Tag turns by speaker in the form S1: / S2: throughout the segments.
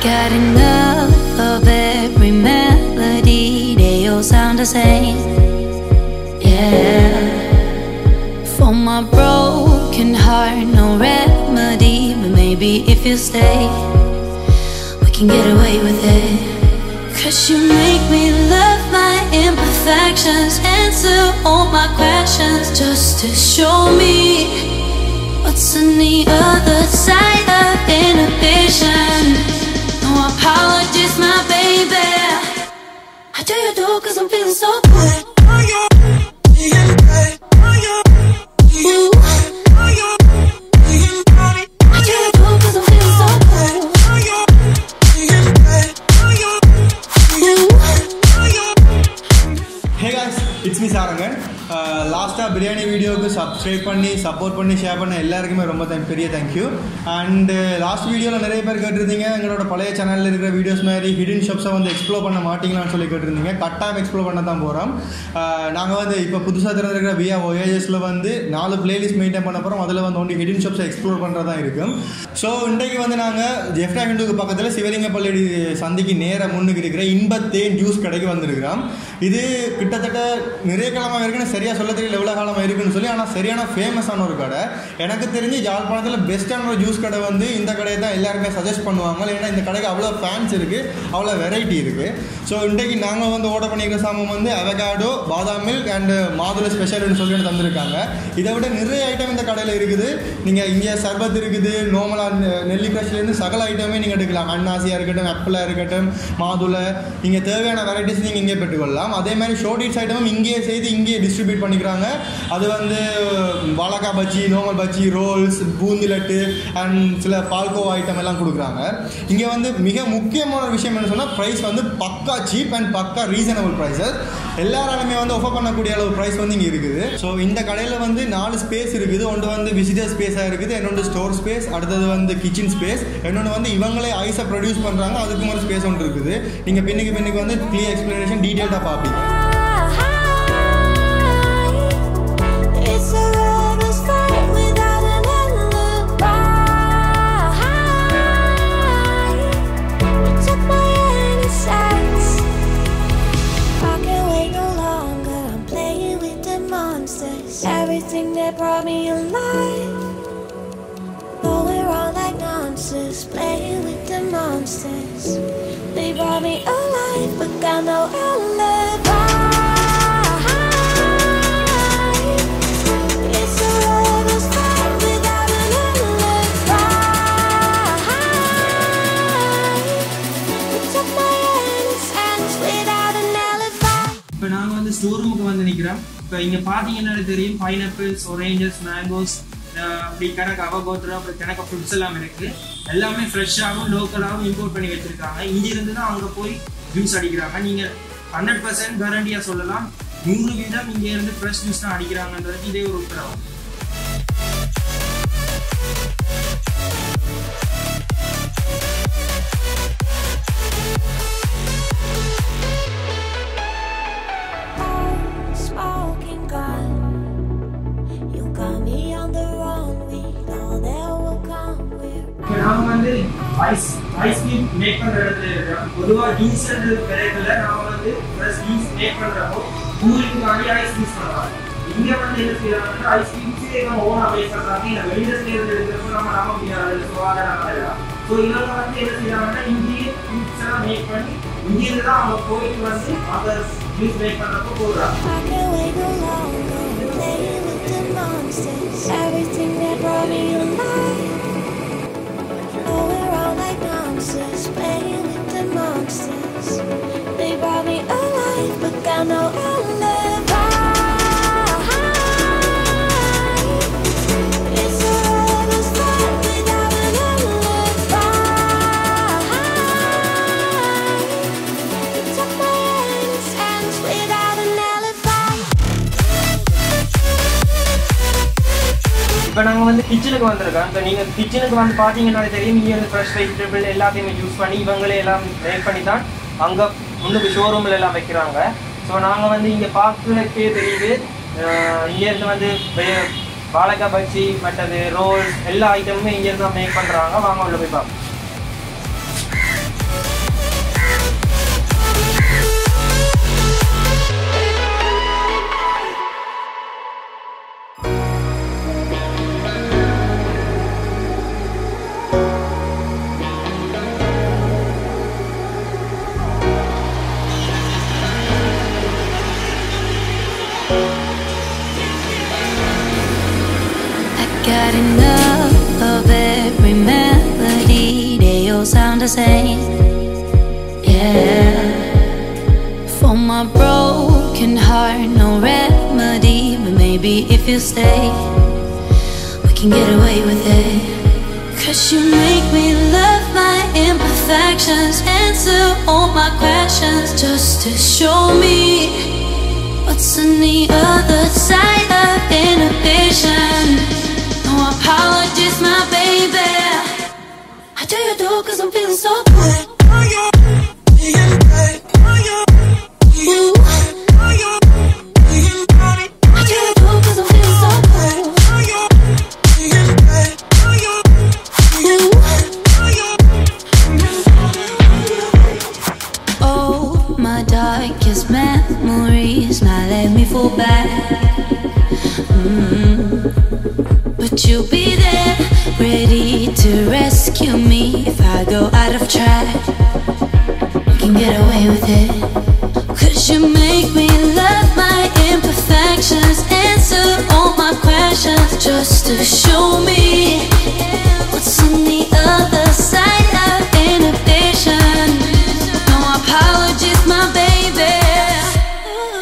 S1: Got enough of every melody, they all sound the same. Yeah, for my broken heart, no remedy, but maybe if you stay, we can get away with it. 'Cause you make me love my imperfections, answer all my questions, just to show me what's on the other side of inhibition. No apologies, my baby. I do you do 'cause I'm feeling so good. Ooh. I do you do 'cause I'm feeling so good. Ooh.
S2: Hey guys, it's me Sarangan. லாஸ்ட்டாக பிரியாணி வீடியோவுக்கு subscribe பண்ணி support பண்ணி share பண்ண எல்லாருக்குமே ரொம்ப பெரிய thank you. And last வீடியோவில் நிறைய பேர் கேட்டிருந்தீங்க எங்களோட பழைய சேனலில் இருக்கிற வீடியோஸ் மாதிரி ஹிடன் ஷாப்ஸை வந்து எக்ஸ்ப்ளோர் பண்ண மாட்டீங்களான்னு சொல்லி கேட்டிருந்தீங்க. கட்டாயம் எக்ஸ்ப்ளோர் பண்ண தான் போகிறோம். நாங்கள் வந்து இப்போ புதுசாக திறந்துருக்கிற வியா ஓஏஎஸில் வந்து 4 பிளேலிஸ்ட் மெயின்டைன் பண்ண போகிறோம். அதில் வந்து ஒன்லி ஹிடன் ஷாப்ஸை எக்ஸ்ப்ளோர் பண்ணுறதா இருக்கும். ஸோ இன்றைக்கு வந்து நாங்கள் ஜெஃப்னா ஹிண்டுக்கு பக்கத்தில் சிவலிங்கப்பள்ளி சந்திக்கு நேராக முன்னுக்கு இருக்கிற இன்பத்தேன் ஜூஸ் கடைக்கு வந்திருக்கிறோம். இது கிட்டத்தட்ட நிறைய காலமாக இருக்குன்னு சரியாக சொல்ல தெரியல எவ்வளோ காலமாக இருக்குன்னு சொல்லி. ஆனால் சரியான ஃபேமஸான ஒரு கடை. எனக்கு தெரிஞ்சு யாழ்ப்பாணத்தில் பெஸ்ட்டான ஒரு ஜூஸ் கடை வந்து இந்த கடையை தான் எல்லாருமே சஜஸ்ட் பண்ணுவாங்க. ஏன்னா இந்த கடைக்கு அவ்வளோ ஃபேன்ஸ் இருக்குது, அவ்வளோ வெரைட்டி இருக்குது. ஸோ இன்றைக்கு நாங்கள் வந்து ஆர்டர் பண்ணிக்கிற சாமான் வந்து அவகாடோ, பாதாம் மில்க் அண்டு மாதுளை ஸ்பெஷல்னு சொல்லி தந்திருக்காங்க. இதை விட நிறைய ஐட்டம் இந்த கடையில் இருக்குது. நீங்கள் இங்கே சர்பத் இருக்குது, நார்மலாக நெல்லிக்காய்ச்சிலேருந்து சகல ஐட்டமே நீங்கள் எடுக்கலாம். அன்னாசியாக இருக்கட்டும், ஆப்பிளாக இருக்கட்டும், மாதுளை, நீங்கள் தேவையான வெரைட்டிஸ் நீங்கள் இங்கே பெற்றுக்கொள்ளலாம். அதே மாதிரி ஷோர்டிட்ஸ் ஐட்டமும் இங்கேயே செய்து இங்கேயே டிஸ்ட்ரிபியூட் பண்ணிக்கிறாங்க. அது வந்து வாழைக்காய் bajji, normal bajji, rolls, boondi laddu and சில பால்கோவா ஐட்டம் எல்லாம் கொடுக்குறாங்க. இங்கே வந்து மிக முக்கியமான ஒரு விஷயம் என்ன சொன்னால் ப்ரைஸ் வந்து பக்கா சீப் அண்ட் பக்கா ரீசனபிள் ப்ரைஸஸ். எல்லாராலுமே வந்து ஆஃபர் பண்ணக்கூடிய அளவு ப்ரைஸ் வந்து இங்கே இருக்குது. ஸோ இந்த கடையில் வந்து 4 ஸ்பேஸ் இருக்குது. ஒன்று வந்து விசிட்டர் ஸ்பேஸாக இருக்குது, இன்னொன்று ஸ்டோர் ஸ்பேஸ், அடுத்தது வந்து கிச்சன் ஸ்பேஸ், இன்னொன்று வந்து இவங்களே ஐஸை ப்ரொடியூஸ் பண்ணுறாங்க, அதுக்கும் ஒரு ஸ்பேஸ் ஒன்று இருக்குது. நீங்கள் பின்னுக்கு வந்து கிளியர் எக்ஸ்பிளனேஷன் டீட்டெயில்டாக பார்ப்பீங்க.
S1: Everything that brought me alive, though we're all like monsters, playing with the monsters. They brought me alive, but got no alibi. It's a lover's fight without an alibi. You took my innocence without an alibi.
S3: இப்போ நாங்கள் வந்து store ரூமுக்கு வந்து நிற்கிறோம். இப்போ இங்கே பார்த்தீங்கன்னா தெரியும், பைனாப்பிள்ஸ், ஒரேஞ்சஸ், மேங்கோஸ், அப்படி கணக்கு அவகோத்ரா, அப்படி கணக்கு ஃப்ரூட்ஸ் எல்லாம் இருக்குது. எல்லாமே ஃப்ரெஷ்ஷாகவும் லோக்கலாகவும் இம்போர்ட் பண்ணி வச்சுருக்காங்க. இங்கிருந்து தான் அங்கே போய் ஜூஸ் அடிக்கிறாங்க. நீங்கள் 100% கேரண்டியாக சொல்லலாம், 100% இங்கே இருந்து ஃப்ரெஷ் ஜூஸ் தான் அடிக்கிறாங்கன்றதுக்கு இதே ஒரு உத்தரவாதம். நாங்கள் வந்து ஐஸ்கிரீம் மேக் பண்ணுற இடத்துல இருக்கிறோம். பொதுவாக ஜூஸ் வெரைட்டியில் நாங்கள் வந்து ஃப்ரெஷ் ஜூஸ் மேக் பண்ணுறப்போ கூலிங் வாங்கி ஐஸ் யூஸ் பண்ணுறாங்க. இங்கே வந்து என்ன செய்யறாங்கன்னா ஐஸ்கிரீம்ஸே நம்ம ஓனாக மேக் பண்ணுறாங்க. இல்லை வெளியில் செய்யறது இருக்கிறப்போ நம்ம நம்ப முடியாது, சுகாதாரம் எல்லாம். ஸோ இவங்க வந்து என்ன செய்யறாங்கன்னா இங்கேயே ஜூஸ் எல்லாம் மேக் பண்ணி இங்கேருந்து தான் அவங்க போயிட்டு வந்து அந்த ஜூஸ் மேக் பண்ணுறப்போ போடுறாங்க.
S1: Everything that brought me alive, oh we're all like monsters, playing with the monsters. They brought me alive, but got no alibi. It's a lover's fight without an alibi. You took my innocence without an alibi.
S3: இப்போ நாங்கள் வந்து கிச்சனுக்கு வந்திருக்கோம். இப்போ நீங்கள் கிச்சனுக்கு வந்து பார்த்தீங்கன்னாலே தெரியும், இங்கே வந்து ஃப்ரெஷ் வெஜிடபிள் எல்லாத்தையுமே யூஸ் பண்ணி இவங்களே எல்லாம் மேக் பண்ணி தான் அங்கே முன்னுக்கு ஷோரூமில் எல்லாம் வைக்கிறாங்க. ஸோ நாங்கள் வந்து இங்கே பார்க்குறதுக்கே தெரியுது, இங்கேருந்து வந்து வாழைக்காய் பஜ்ஜி மற்றது ரோல் எல்லா ஐட்டமுமே இங்கேருந்து தான் மேக் பண்ணுறாங்க. வாங்க உள்ள போய் பார்ப்போம்.
S1: Got enough of every melody, they all sound the same. Yeah, for my broken heart, no remedy, but maybe if you stay, we can get away with it. 'Cause you make me love my imperfections, answer all my questions, just to show me what's on the other side of inhibition. No apologies, my baby. I do you do 'cause I'm feeling so good. Darkest memories now let me fall back. But you'll be there, ready to rescue me if I go out of track. We can get away with it. 'Cause you make me love my imperfections, answer all my questions, just to show me what's on the other side of inhibition. No apologies, my baby.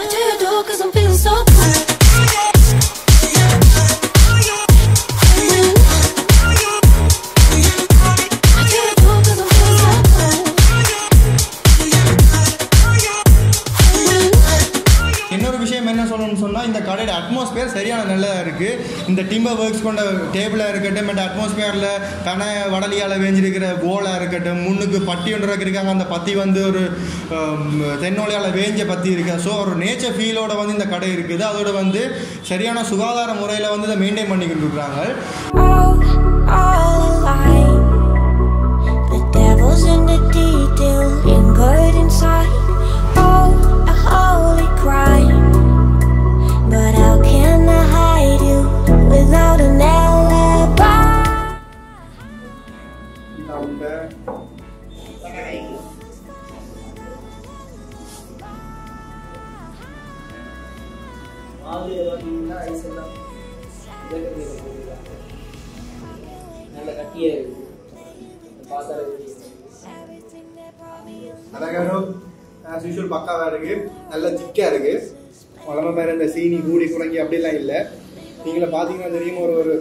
S1: I do you do 'cause I'm feeling so good.
S2: இந்த கடையோட atmosphere சரியான நல்லா இருக்குது. இந்த timber works கொண்ட டேபிளாக இருக்கட்டும், மற்ற அட்மாஸ்பியரில் கனை வடலியால் வேஞ்சிருக்கிற கோலாக இருக்கட்டும், முன்னுக்கு பட்டி ஒன்று இருக்காங்க, அந்த பத்தி வந்து ஒரு தென்னோலையால் வேஞ்ச பத்தி இருக்குது. ஸோ ஒரு நேச்சர் ஃபீலோட வந்து இந்த கடை இருக்குது. அதோட வந்து சரியான சுகாதார முறையில் வந்து இதை மெயின்டைன் பண்ணிக்கிட்டு இருக்கிறாங்க. But how can I hide you without an alibi? As usual பக்காவாக இருக்குது, நல்ல திக்காக இருக்குது. உடம்பு பேர் இந்த சீனி கூடி குறைஞ்சி அப்படிலாம் இல்லை. நீங்களே பார்த்தீங்கன்னா தெரியும், ஒரு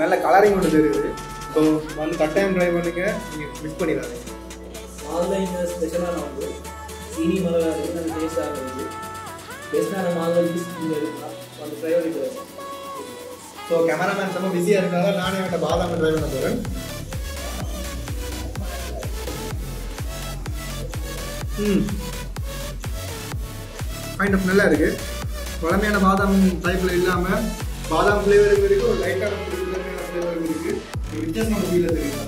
S2: நல்ல கலரிங் ஒன்று தெரியுது. ஸோ வந்து கட்டாயம் ட்ரை பண்ணுங்க, நீங்கள் மிஸ் பண்ணிடாது.
S4: மாதுளை ஸ்பெஷலாக வந்து சீனி மிளகா இருக்குது, நல்ல டேஸ்ட்டாக இருக்குது. பெஸ்ட்டான மாதுளை வந்து ட்ரை பண்ணி போகிறேன்.
S2: ஸோ கேமராமேன் ரொம்ப பிஸியாக இருக்கிறதால நானே அவன்கிட்ட பாதாம் ட்ரை பண்ண போகிறேன். கைண்ட் ஆஃப் நல்லா இருக்குது. வளமையான பாதாம் டைப்பில் இல்லாமல் பாதாம் ஃப்ளேவரும் இருக்குது, ஒரு லைட்டான ஃப்ளேவரும் இருக்குது. வித்தியாசமான ஃபீலில் தெரியும்.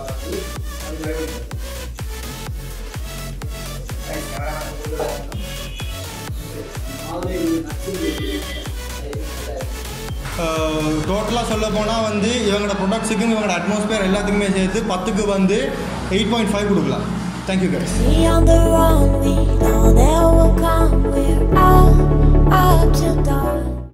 S2: டோட்டலாக சொல்ல போனால் வந்து இவங்களோட ப்ரொடக்ட்ஸுக்கும் இவங்களோட அட்மாஸ்பியர் எல்லாத்துக்குமே சேர்த்து 10க்கு வந்து 8.5 கொடுக்கலாம். Thank you guys.
S1: We on the run, we know that will come. We're out till dawn.